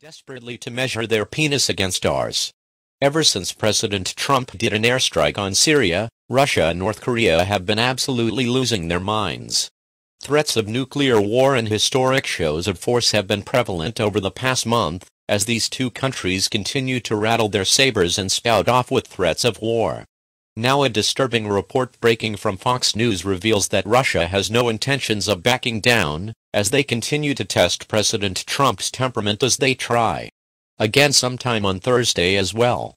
desperately to measure their penis against ours. Ever since President Trump did an airstrike on Syria, Russia and North Korea have been absolutely losing their minds. Threats of nuclear war and historic shows of force have been prevalent over the past month, as these two countries continue to rattle their sabers and spout off with threats of war. Now a disturbing report breaking from Fox News reveals that Russia has no intentions of backing down, as they continue to test President Trump's temperament as they try again sometime on Thursday as well.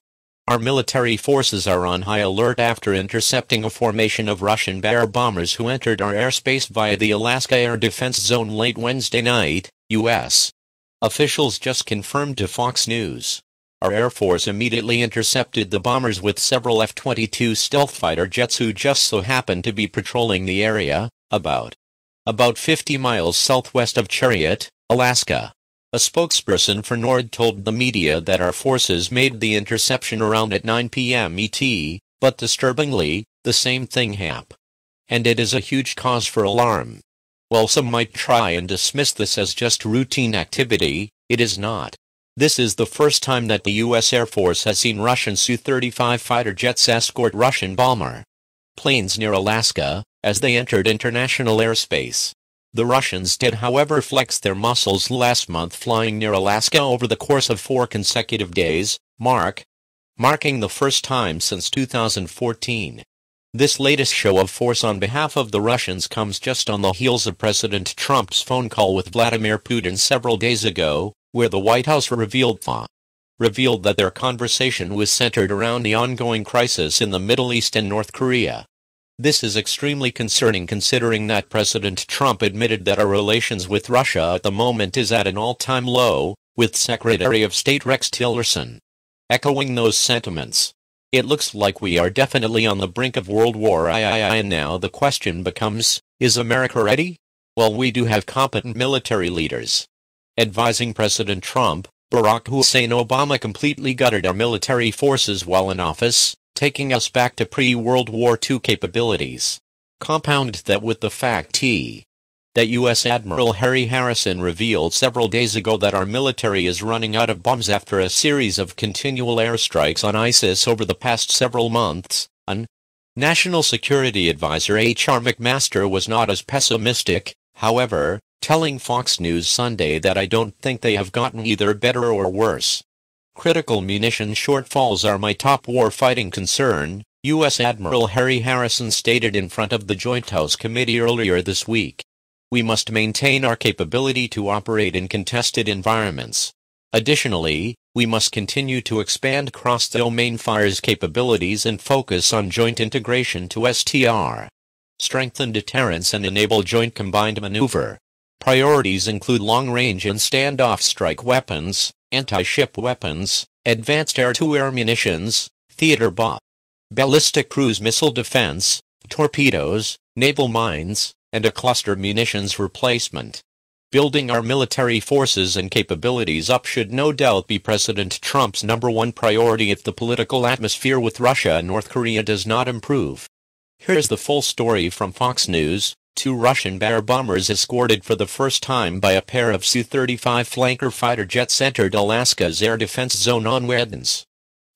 Our military forces are on high alert after intercepting a formation of Russian Bear bombers who entered our airspace via the Alaska Air Defense Zone late Wednesday night, U.S. officials just confirmed to Fox News. Our Air Force immediately intercepted the bombers with several F-22 stealth fighter jets who just so happened to be patrolling the area, about 50 miles southwest of Chariot, Alaska. A spokesperson for NORAD told the media that our forces made the interception around at 9 p.m. ET, but disturbingly, the same thing happened. And it is a huge cause for alarm. While some might try and dismiss this as just routine activity, it is not. This is the first time that the U.S. Air Force has seen Russian Su-35 fighter jets escort Russian bomber planes near Alaska, as they entered international airspace. The Russians did however flex their muscles last month flying near Alaska over the course of 4 consecutive days, marking the first time since 2014. This latest show of force on behalf of the Russians comes just on the heels of President Trump's phone call with Vladimir Putin several days ago, where the White House revealed that their conversation was centered around the ongoing crisis in the Middle East and North Korea. This is extremely concerning considering that President Trump admitted that our relations with Russia at the moment is at an all-time low, with Secretary of State Rex Tillerson echoing those sentiments. It looks like we are definitely on the brink of World War III, and now the question becomes, is America ready? Well, we do have competent military leaders. Advising President Trump, Barack Hussein Obama completely gutted our military forces while in office, taking us back to pre-World War II capabilities. Compound that with the fact that U.S. Admiral Harry Harrison revealed several days ago that our military is running out of bombs after a series of continual airstrikes on ISIS over the past several months. National Security Advisor H.R. McMaster was not as pessimistic, however, telling Fox News Sunday that I don't think they have gotten either better or worse. Critical munition shortfalls are my top war-fighting concern, U.S. Admiral Harry Harrison stated in front of the Joint House Committee earlier this week. We must maintain our capability to operate in contested environments. Additionally, we must continue to expand cross-domain fires capabilities and focus on joint integration to strengthen deterrence and enable joint combined maneuver. Priorities include long-range and standoff strike weapons, anti-ship weapons, advanced air-to-air munitions, theater bomb, ballistic cruise missile defense, torpedoes, naval mines, and a cluster munitions replacement. Building our military forces and capabilities up should no doubt be President Trump's #1 priority if the political atmosphere with Russia and North Korea does not improve. Here's the full story from Fox News. 2 Russian Bear bombers escorted for the first time by a pair of Su-35 flanker fighter jets entered Alaska's air defense zone on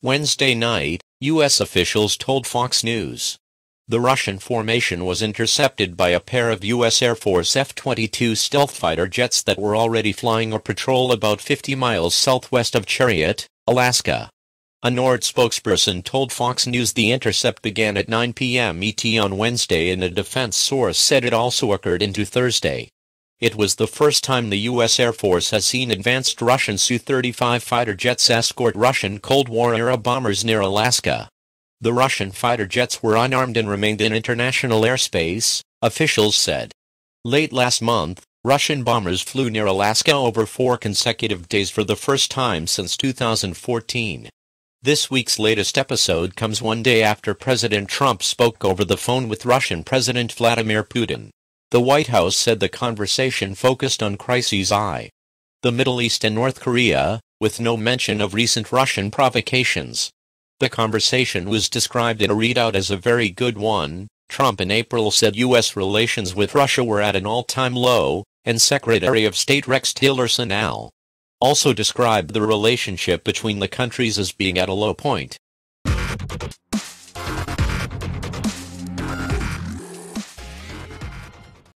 Wednesday night, U.S. officials told Fox News. The Russian formation was intercepted by a pair of U.S. Air Force F-22 stealth fighter jets that were already flying a patrol about 50 miles southwest of Chariot, Alaska. A NORAD spokesperson told Fox News the intercept began at 9 p.m. ET on Wednesday, and a defense source said it also occurred into Thursday. It was the first time the U.S. Air Force has seen advanced Russian Su-35 fighter jets escort Russian Cold War-era bombers near Alaska. The Russian fighter jets were unarmed and remained in international airspace, officials said. Late last month, Russian bombers flew near Alaska over 4 consecutive days for the first time since 2014. This week's latest episode comes one day after President Trump spoke over the phone with Russian President Vladimir Putin. The White House said the conversation focused on crises in the Middle East and North Korea, with no mention of recent Russian provocations. The conversation was described in a readout as a very good one. Trump in April said U.S. relations with Russia were at an all-time low, and Secretary of State Rex Tillerson also described the relationship between the countries as being at a low point.